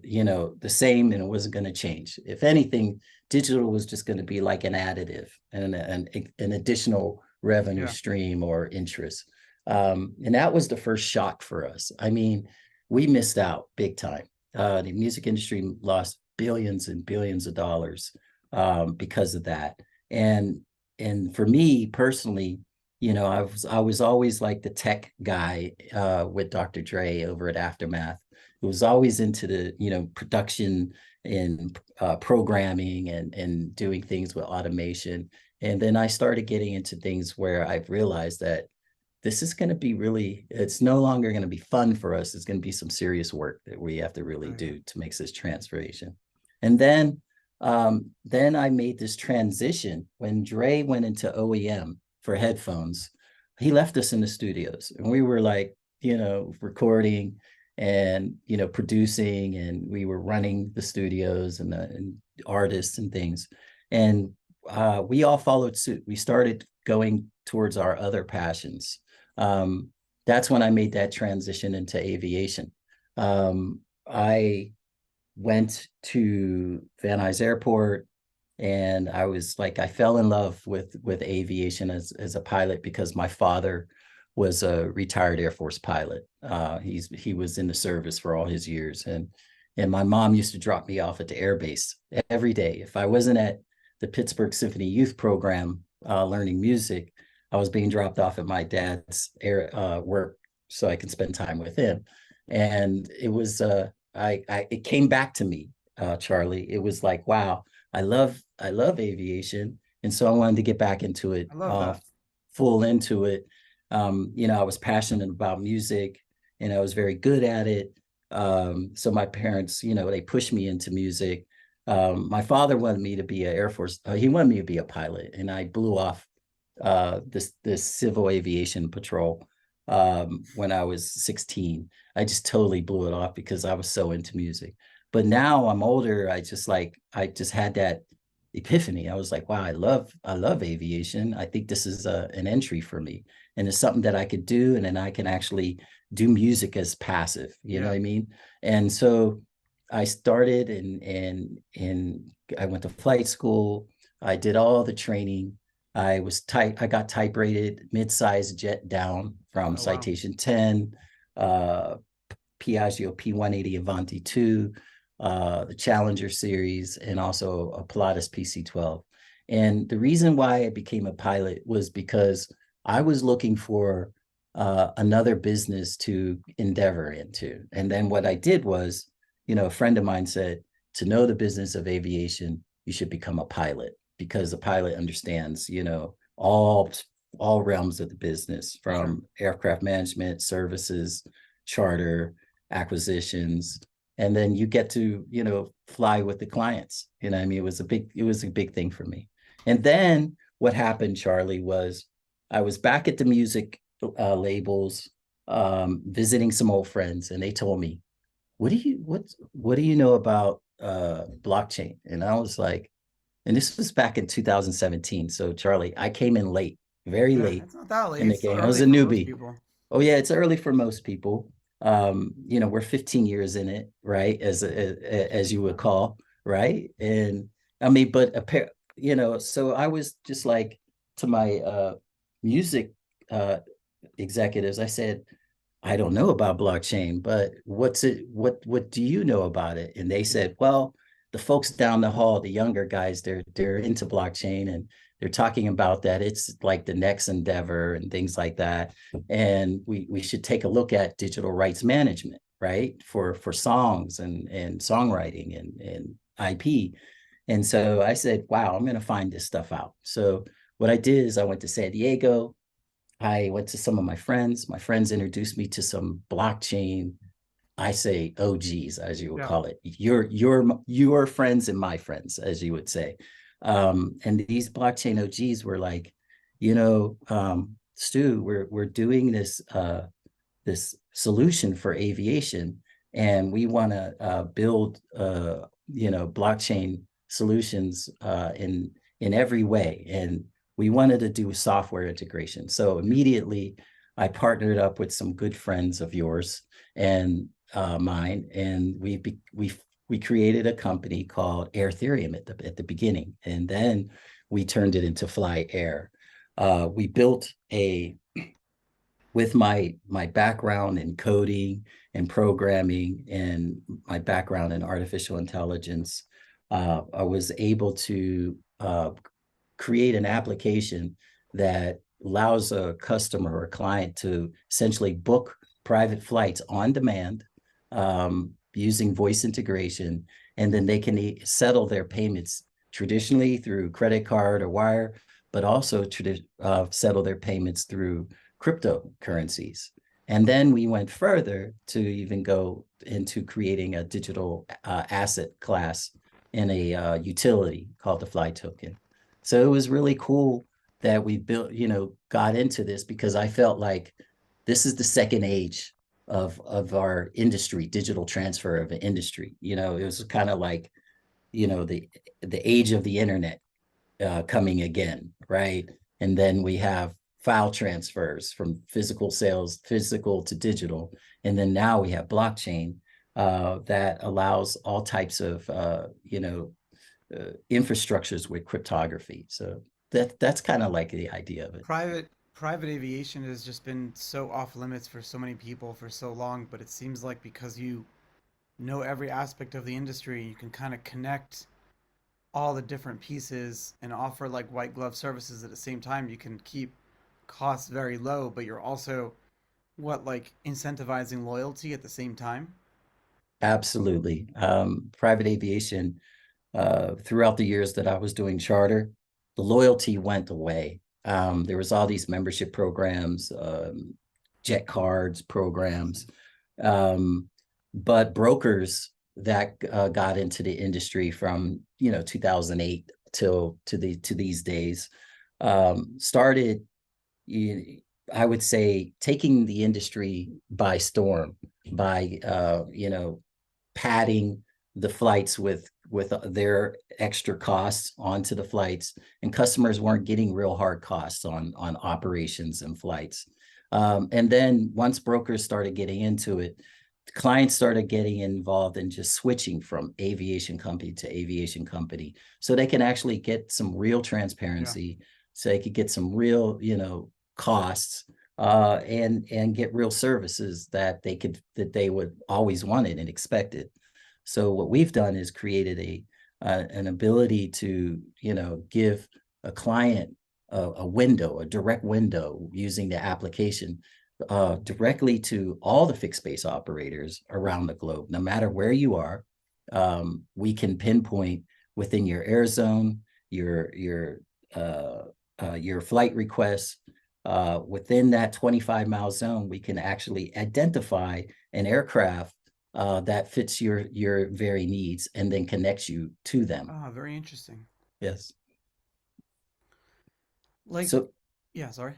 same, and it wasn't going to change. If anything, digital was just going to be like an additive and an additional revenue stream or interest. And that was the first shock for us. I mean, we missed out big time. The music industry lost billions and billions of dollars because of that. And for me personally, I was always like the tech guy with Dr. Dre over at Aftermath. Who was always into the production and programming and doing things with automation. And then I started getting into things where I've realized that this is going to be really, it's no longer going to be fun for us. It's going to be some serious work that we have to really do to make this transformation. And then I made this transition when Dre went into OEM for headphones. He left us in the studios and we were like, recording and, producing, and we were running the studios and artists and things. And we all followed suit. We started going towards our other passions. That's when I made that transition into aviation. I went to Van Nuys Airport, and I fell in love with aviation as a pilot because my father was a retired Air Force pilot. He was in the service for all his years, and my mom used to drop me off at the air base every day. If I wasn't at the Pittsburgh Symphony Youth Program learning music, I was being dropped off at my dad's work so I could spend time with him. And it was it came back to me, Charlie. It was like, wow, I love aviation, and so I wanted to get back into it, I love that. full into it. I was passionate about music, and I was very good at it. So my parents, they pushed me into music. My father wanted me to be an Air Force. He wanted me to be a pilot, and I blew off this civil aviation patrol when I was 16. I just totally blew it off because I was so into music. But now I'm older. I just had that epiphany. I was like, wow, I love aviation. I think this is an entry for me, and it's something that I could do, and then I can actually do music as passive. You know what I mean? And so I started, and I went to flight school. I did all the training. I got type rated mid-size jet down from Citation 10, Piaggio P180 Avanti 2, the Challenger series, and also a Pilatus PC-12. And the reason why I became a pilot was because I was looking for another business to endeavor into. And then what I did was, a friend of mine said, to know the business of aviation, you should become a pilot, because a pilot understands, all realms of the business, from aircraft management, services, charter, acquisitions, and then you get to, fly with the clients. I mean, it was a big thing for me. And then what happened, Charlie, was I was back at the music labels, visiting some old friends, and they told me, what do you know about blockchain? And I was like, and this was back in 2017. So Charlie, I came in late, very late It's not that late. in the It's still game. I was a early for most newbie. people. Oh yeah, it's early for most people. We're 15 years in it, right? As you would call, right? And I mean, so I was just like, to my music executives, I said, I don't know about blockchain, but what do you know about it? And they said, well, the folks down the hall, the younger guys, they're into blockchain, and they're talking about that it's like the next endeavor and things like that. And we should take a look at digital rights management, right? For songs and songwriting and IP. And so I said, wow, I'm going to find this stuff out. So what I did is I went to San Diego. I went to some of my friends. My friends introduced me to some blockchain, I say OGs, as you would call it. Your friends and my friends, as you would say. And these blockchain OGs were like, Stu, we're doing this solution for aviation, and we want to build blockchain solutions in every way. And we wanted to do software integration. So immediately I partnered up with some good friends of yours and mine, and we created a company called Airtherium at the beginning, and then we turned it into Fly Air. We built with my background in coding and programming and my background in artificial intelligence, I was able to create an application that allows a customer or client to essentially book private flights on demand using voice integration, and then they can settle their payments traditionally through credit card or wire, but also settle their payments through cryptocurrencies. And then we went further to even go into creating a digital asset class in a utility called the Fly token. So it was really cool that we built, got into this, because I felt like this is the second age of our industry, digital transfer of an industry. It was kind of like, the age of the internet coming again, right? And then we have file transfers from physical to digital. And then now we have blockchain that allows all types of, infrastructures with cryptography. So that's kind of like the idea of it. Private aviation has just been so off limits for so many people for so long, but it seems like because you know every aspect of the industry, you can kind of connect all the different pieces and offer like white glove services at the same time. You can keep costs very low, but you're also like incentivizing loyalty at the same time. Absolutely. Private aviation, throughout the years that I was doing charter, the loyalty went away. There was all these membership programs, jet cards programs, but brokers that got into the industry from 2008 to these days started, I would say, taking the industry by storm by padding the flights with their extra costs onto the flights, and customers weren't getting real hard costs on operations and flights. And then once brokers started getting into it, clients started getting involved in just switching from aviation company to aviation company, so they can actually get some real transparency, so they could get some real costs and get real services that they would always wanted and expected. So what we've done is created an ability to give a client a direct window using the application directly to all the fixed base operators around the globe. No matter where you are, we can pinpoint within your air zone, your flight requests. Within that 25-mile zone, we can actually identify an aircraft that fits your very needs, and then connects you to them. Ah, very interesting. Yes. Like, So yeah, sorry.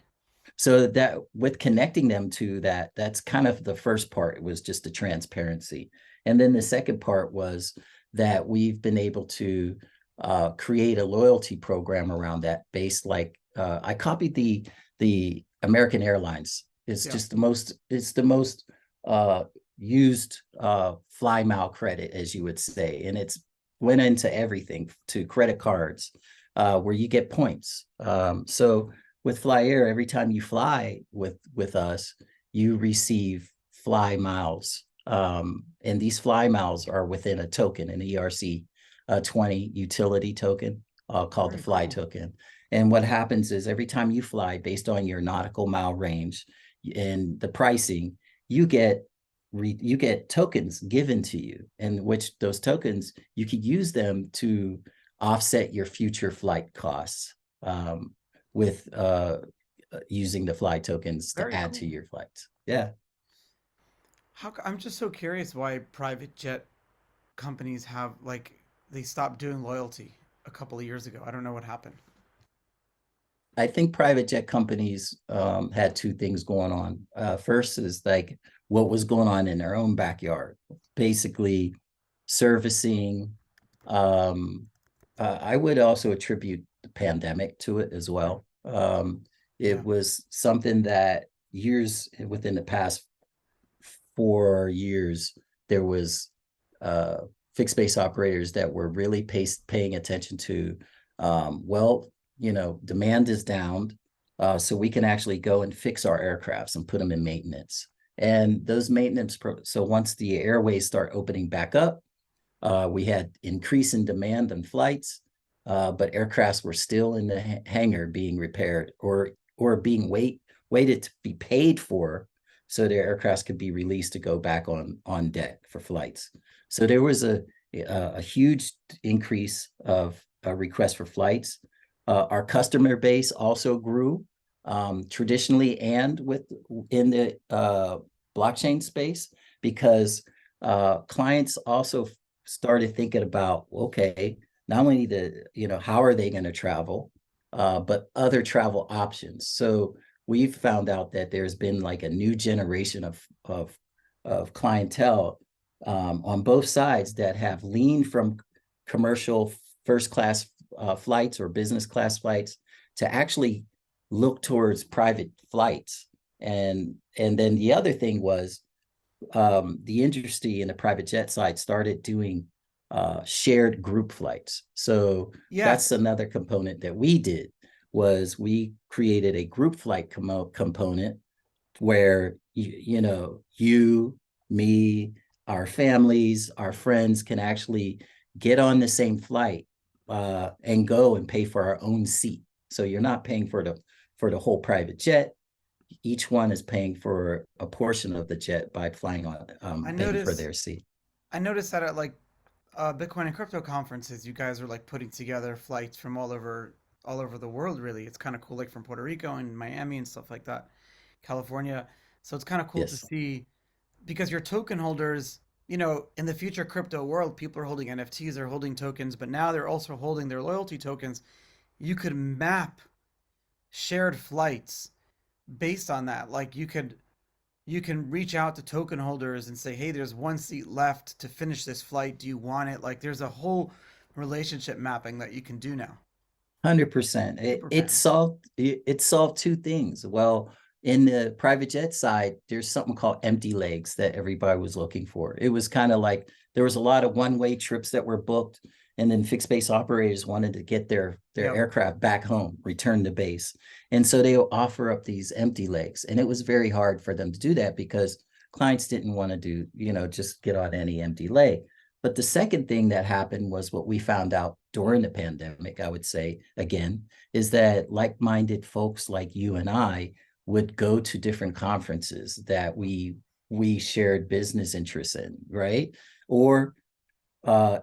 So that with connecting them to that's kind of the first part. It was just the transparency. And then the second part was that we've been able to create a loyalty program around that, based like I copied the American Airlines. It's just the most used fly mile credit, as you would say. And it's went into everything, to credit cards, where you get points. So with Fly Air, every time you fly with us, you receive fly miles. And these fly miles are within a token, an ERC 20 utility token called the Fly token. And what happens is every time you fly, based on your nautical mile range and the pricing, you get tokens given to you, and which those tokens, you could use them to offset your future flight costs. With using the Fly tokens to add to your flights. Yeah. I'm just so curious why private jet companies have they stopped doing loyalty a couple of years ago. I don't know what happened. I think private jet companies had two things going on. First is like what was going on in their own backyard, basically servicing. I would also attribute the pandemic to it as well. It was something that within the past 4 years, there was fixed base operators that were really paying attention to, demand is down, so we can actually go and fix our aircrafts and put them in maintenance. And those so once the airways start opening back up, we had increase in demand on flights, but aircrafts were still in the hangar being repaired, or or being waited to be paid for, so their aircrafts could be released to go back on deck for flights. So there was a huge increase of requests for flights. Our customer base also grew, traditionally and in the blockchain space, because clients also started thinking about, okay, not only how are they going to travel, but other travel options. So we've found out that there's been like a new generation of clientele on both sides that have leaned from commercial first class flights or business class flights to actually look towards private flights. And then the other thing was, the industry in the private jet side started doing shared group flights. So that's Yes. another component that we did, was we created a group flight component where you, me, our families, our friends can actually get on the same flight and go and pay for our own seat. So you're not paying for the whole private jet. Each one is paying for a portion of the jet by flying on, I paying for noticed their seat. I noticed that at like Bitcoin and crypto conferences, you guys are like putting together flights from all over the world. Really, it's kind of cool, like from Puerto Rico and Miami and stuff like that, California. So it's kind of cool to Yes, see, because your token holders, in the future crypto world, people are holding NFTs, they're holding tokens, but now they're also holding their loyalty tokens. You could map shared flights based on that. Like you can reach out to token holders and say, hey, there's one seat left to finish this flight. Do you want it? Like there's a whole relationship mapping that you can do now. 100%. Super It solved two things. Well, in the private jet side, there's something called empty legs that everybody was looking for. It was kind of like there was a lot of one-way trips that were booked, and then fixed base operators wanted to get their Yep. aircraft back home, return to base. And so they would offer up these empty legs. And it was very hard for them to do that because clients didn't want to do, just get on any empty leg. But the second thing that happened was what we found out during the pandemic, I would say, again, is that like-minded folks like you and I would go to different conferences that we shared business interests in, right? Or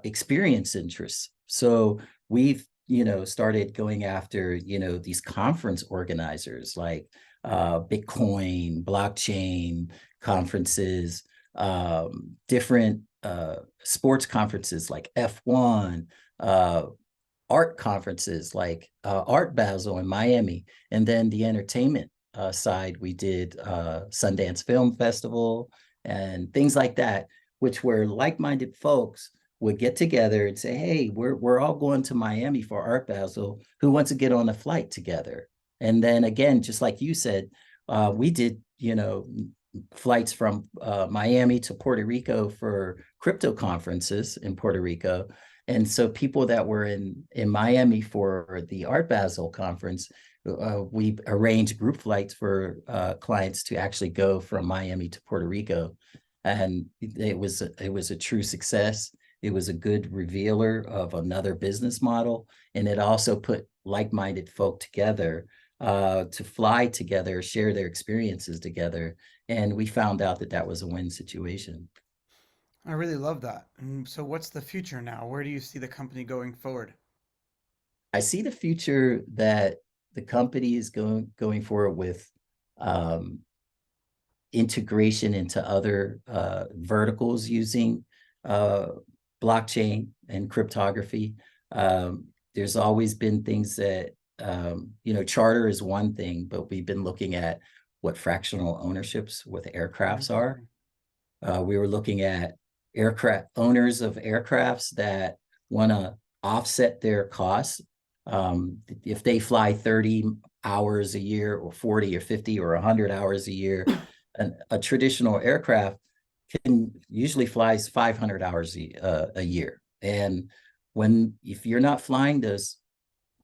experience interests. So we've, started going after, these conference organizers like Bitcoin, blockchain conferences, different sports conferences like F1, art conferences like Art Basel in Miami, and then the entertainment side, we did Sundance Film Festival and things like that, which were like-minded folks would get together and say, hey, we're all going to Miami for Art Basel. Who wants to get on a flight together? And then again, just like you said, we did, flights from Miami to Puerto Rico for crypto conferences in Puerto Rico. And so people that were in Miami for the Art Basel conference, we arranged group flights for clients to actually go from Miami to Puerto Rico. And it was a true success. It was a good revealer of another business model. And it also put like-minded folk together to fly together, share their experiences together. And we found out that was a win situation. I really love that. And so what's the future now? Where do you see the company going forward? I see the future that the company is going forward with integration into other verticals using blockchain and cryptography. There's always been things that, charter is one thing, but we've been looking at what fractional ownerships with aircrafts are. We were looking at owners of aircrafts that want to offset their costs. If they fly 30 hours a year or 40 or 50 or 100 hours a year, a traditional aircraft can usually flies 500 hours a year. And if you're not flying those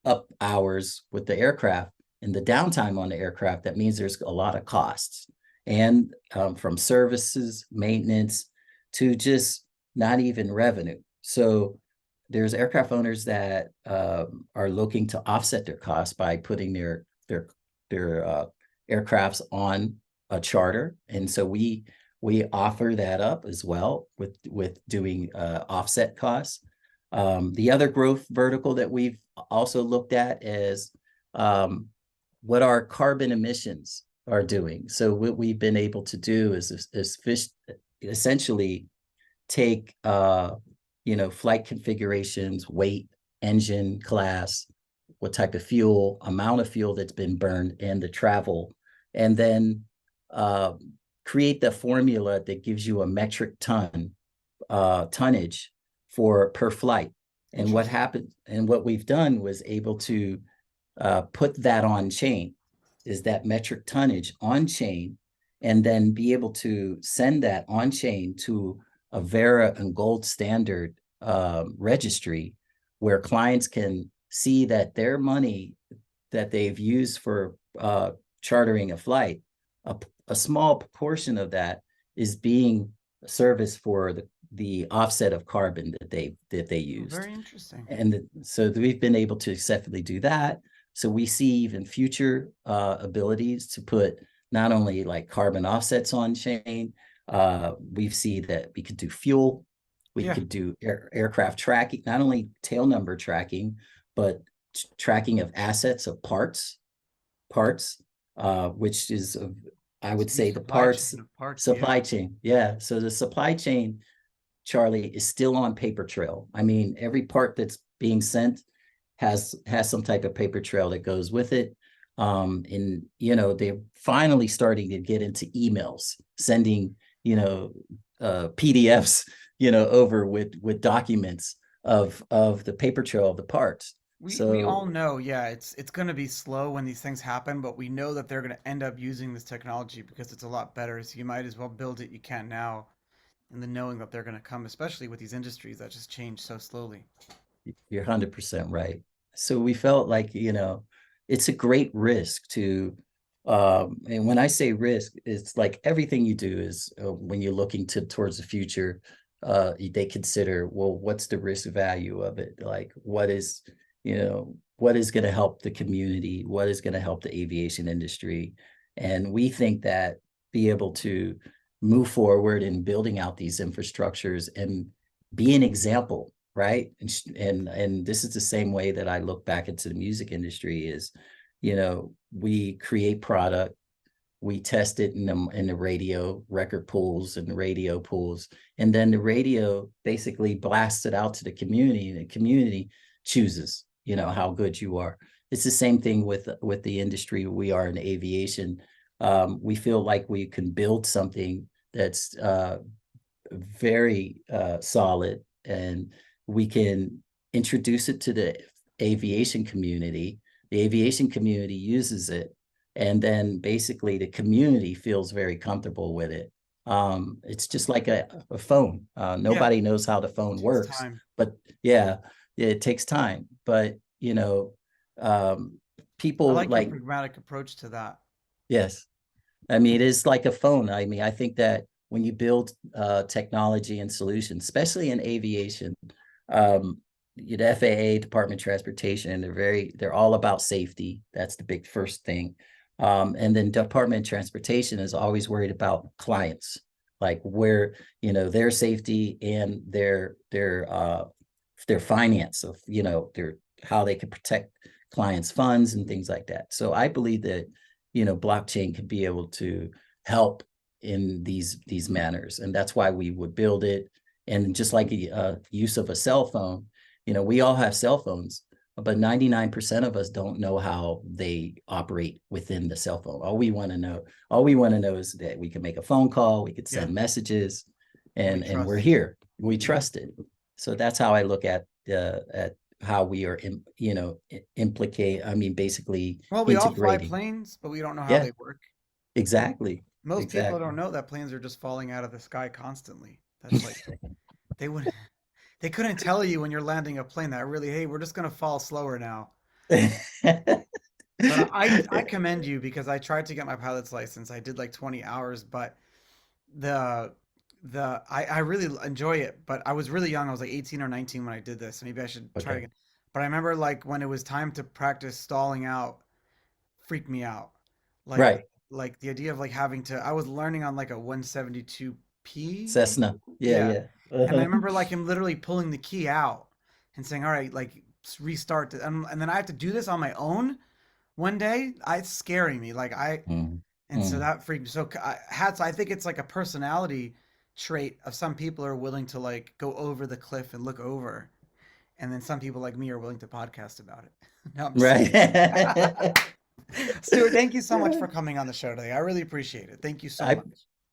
up hours with the aircraft and the downtime on the aircraft, that means there's a lot of costs. And from services, maintenance, to just not even revenue. So there's aircraft owners that are looking to offset their costs by putting their aircrafts on a charter, and so we offer that up as well with doing offset costs. The other growth vertical that we've also looked at is what our carbon emissions are doing. So what we've been able to do is essentially take flight configurations, weight, engine class, what type of fuel, amount of fuel that's been burned, and the travel, and then create the formula that gives you a metric ton tonnage for per flight. And what happened, and what we've done was able to put that on chain, is that metric tonnage on chain, and then be able to send that on chain to a Vera and Gold standard registry, where clients can see that their money that they've used for chartering a flight, a small proportion of that is being serviced for the offset of carbon that they used. Very interesting. And so we've been able to successfully do that. So we see even future abilities to put not only like carbon offsets on chain, we see that we could do fuel, we could do aircraft tracking, not only tail number tracking, but tracking of assets of parts, which is, I would say, the supply chain. Yeah. So the supply chain, Charlie, is still on paper trail. I mean, every part that's being sent has some type of paper trail that goes with it. And they're finally starting to get into emails, sending PDFs over with documents of the paper trail of the parts. We all know, it's going to be slow when these things happen, but we know that they're going to end up using this technology because it's a lot better. So you might as well build it. You can now, and the knowing that they're going to come, especially with these industries that just change so slowly. You're 100% right. So we felt like, it's a great risk to, and when I say risk, it's like everything you do is when you're looking towards the future, they consider, well, what's the risk value of it? Like, what is going to help the community? What is going to help the aviation industry? And we think that be able to move forward in building out these infrastructures and be an example, right? And this is the same way that I look back into the music industry is, we create product, we test it in the radio record pools and the radio pools, and then the radio basically blasts it out to the community, and the community chooses, how good you are. It's the same thing with the industry we are in aviation. We feel like we can build something that's very solid, and we can introduce it to the aviation community. The aviation community uses it, and then basically the community feels very comfortable with it. It's just like a phone. Nobody knows how the phone works, but it takes time. But people I like like your pragmatic approach to that. Yes, I mean, it is like a phone. I mean, I think that when you build technology and solutions, especially in aviation, the FAA, Department of Transportation, they're all about safety. That's the big first thing. And then Department of Transportation is always worried about clients, like where, their safety and their finance of, how they can protect clients' funds and things like that. So I believe that, blockchain could be able to help in these manners. And that's why we would build it. And just like the use of a cell phone, we all have cell phones, but 99% of us don't know how they operate within the cell phone. All we want to know is that we can make a phone call, we could send messages, and we're here. We trust it. So that's how I look at how we are, basically. Well, we all fly planes, but we don't know how they work. Exactly. Most people don't know that planes are just falling out of the sky constantly. That's like they couldn't tell you when you're landing a plane that really, hey, we're just gonna fall slower now. But I commend you because I tried to get my pilot's license. I did like 20 hours, but I really enjoy it. But I was really young. I was like 18 or 19 when I did this. Maybe I should try again. But I remember like when it was time to practice stalling out, freaked me out. like Right. like the idea of like having to. I was learning on like a 172P. Cessna. Yeah, Yeah, yeah. and I Uh-huh. remember like him literally pulling the key out and saying, "All right, like restart," and then I have to do this on my own one day. It's scaring me. Like Mm, and so mm. that freaked me. So hats. I think it's like a personality trait of some people are willing to like go over the cliff and look over, and then some people like me are willing to podcast about it. No, I'm just Right. kidding. Stuart, thank you so much for coming on the show today. I really appreciate it. Thank you so I much.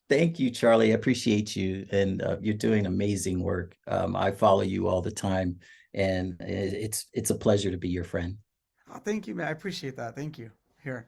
thank you, Charlie. I appreciate you, and you're doing amazing work. I follow you all the time, and it's a pleasure to be your friend. Oh, thank you, man. I appreciate that. Thank you. Here.